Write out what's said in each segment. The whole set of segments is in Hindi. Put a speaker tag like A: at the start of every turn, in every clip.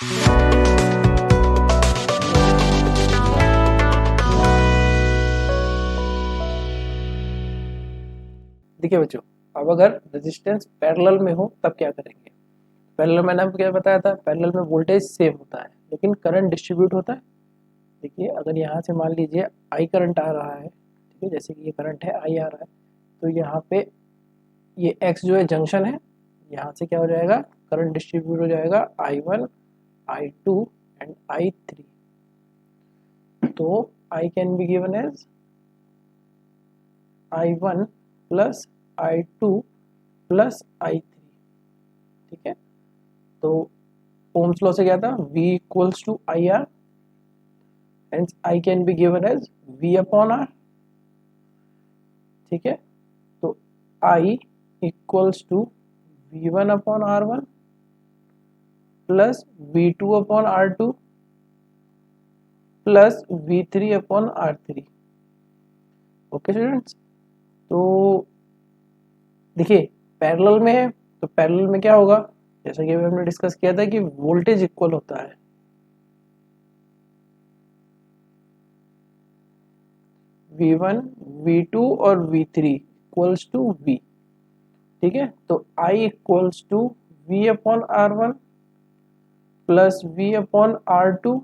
A: देखिए बच्चों, अब अगर रेजिस्टेंस पैरेलल में हो तब क्या करेंगे। पैरेलल मैंने आपको क्या बताया था, पैरेलल में वोल्टेज सेम होता है लेकिन करंट डिस्ट्रीब्यूट होता है। देखिए अगर यहाँ से मान लीजिए आई करंट आ रहा है, ठीक है, जैसे कि ये करंट है आई आ रहा है, तो यहाँ पे ये एक्स जो है जंक्शन है, यहाँ से क्या हो जाएगा, करंट डिस्ट्रीब्यूट हो जाएगा I1 I2 एंड I3। तो I can be given as I1 plus I2 plus I3, ठीक है। तो ओम्स लॉ से क्या था, V equals to I R, hence I can be given as V upon R, ठीक है। तो I equals to V1 upon R1 plus V2 upon R2 plus V3 upon R3। Okay students, तो देखिए पैरेलल में है तो पैरेलल में क्या होगा, जैसा कि हमने डिस्कस किया था कि वोल्टेज इक्वल होता है, V1 V2 और V3 इक्वल्स टू V, ठीक है। तो I equals to V upon R1 plus V upon R2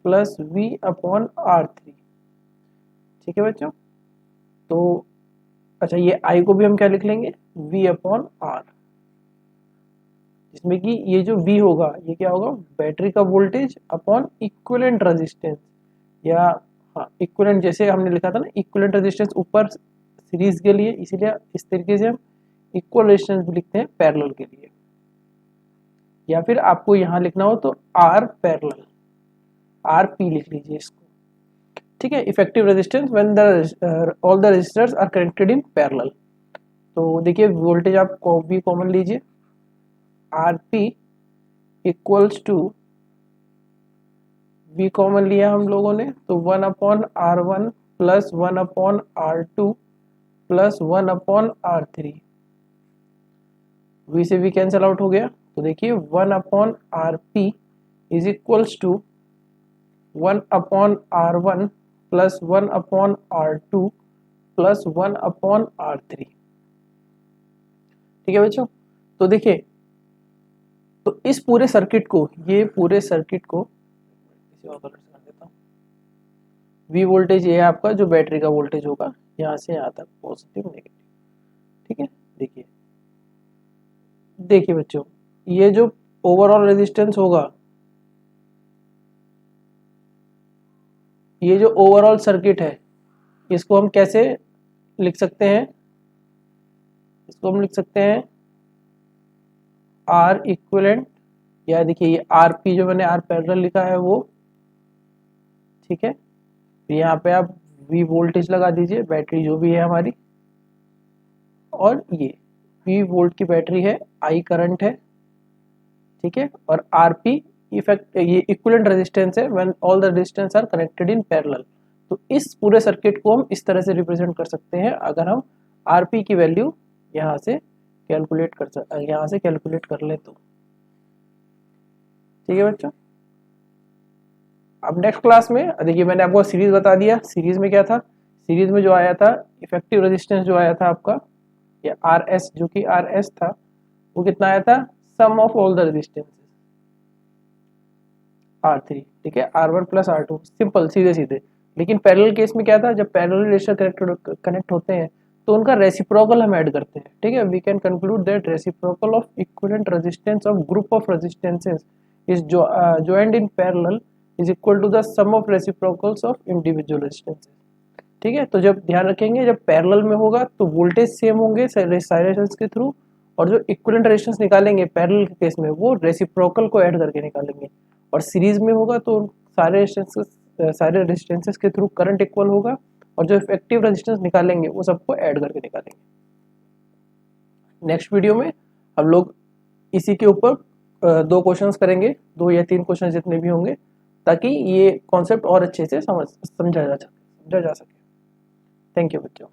A: plus V upon R3, ठीक है बच्चों। तो अच्छा, ये I को भी हम क्या लिख लेंगे, V अपॉन R, जिसमें कि ये जो V होगा ये क्या होगा, बैटरी का वोल्टेज अपॉन इक्विवेलेंट रेजिस्टेंस, या हाँ इक्विवेलेंट, जैसे हमने लिखा था ना इक्विवेलेंट रेजिस्टेंस ऊपर सीरीज के लिए, इसीलिए इस तरीके से हम इक्वल रेजिस्टेंस भी लिखते हैं पैरेलल के लिए। या फिर आपको यहाँ लिखना हो तो R पैरेलल, RP लिख लीजिए इसको, ठीक है। Effective resistance when the all the resistors are connected in parallel. तो देखिए वोल्टेज आप भी कॉमन लीजिए, RP equals to V common लिया हम लोगों ने, तो 1 upon R1 plus 1 upon R2 plus 1 upon R3, V से V कैंसिल आउट हो गया। तो देखिए 1 upon RP is equals to 1 upon R1 plus 1 upon R2 plus 1 upon R3, ठीक है बच्चों। तो देखिए, तो इस पूरे सर्किट को, ये पूरे सर्किट को किसी और कलर से कर देता हूँ। V वोल्टेज ये है आपका जो बैटरी का वोल्टेज होगा, यहाँ से यहाँ तक पॉजिटिव नेगेटिव, ठीक है। देखिए देखिए बच्चों, ये जो ओवरऑल रेजिस्टेंस होगा, ये जो ओवरऑल सर्किट है, इसको हम कैसे लिख सकते हैं, इसको हम लिख सकते हैं R इक्विवेलेंट, या देखिए ये RP जो मैंने R पैरेलल लिखा है वो, ठीक है। तो यहाँ पे आप V वोल्टेज लगा दीजिए, बैटरी जो भी है हमारी, और ये V वोल्ट की बैटरी है, I करंट है, ठीक है। और RP इफेक्ट, ये इक्विवेलेंट रेजिस्टेंस है when all the resistance R connected in parallel. तो इस पूरे सर्किट को हम इस तरह से रिप्रेजेंट कर सकते हैं अगर हम RP की वैल्यू यहाँ से कैलकुलेट कर ले तो, ठीक है बच्चों। अब नेक्स्ट क्लास में देखिए मैंने आपको सीरीज बता दिया, सीरीज में क्या था, सीरीज में जो आया था इफेक्टिव रेजिस्टेंस जो आया था आपका, या RS, जो कि RS था, वो कितना आया था, sum of all the resistances R3, ठीक है, R1 प्लस R2, सिंपल सीधे सीधे। लेकिन पैरेलल केस में क्या था, जब पैरेलल रेजिस्टर कनेक्ट होते हैं तो उनका रेसिप्रोकल हम ऐड करते हैं, ठीक है। We can conclude that reciprocal of equivalent resistance of group of resistances is joined in parallel is equal to the sum of reciprocals of individual resistances, ठीक है। तो जब ध्यान रखेंगे, जब पैरेलल में होगा तो वोल्टेज सेम होंगे सारे रेजिस्टेंस के थ्रू, और जो इक्विवेलेंट रेजिस्टेंस निकालेंगे पैरेलल के केस में वो रेसिप्रोकल को ऐड करके निकालेंगे, और सीरीज में होगा तो सारे रेजिस्टेंसेस के थ्रू करंट इक्वल होगा, और जो इफेक्टिव रेजिस्टेंस निकालेंगे वो सबको ऐड करके निकालेंगे। नेक्स्ट वीडियो में हम लोग इसी के ऊपर 2 क्वेश्चंस करेंगे, 2 या 3 क्वेश्चन जितने भी होंगे, ताकि ये कॉन्सेप्ट और अच्छे से समझा जा सके। थैंक यू बच्चों।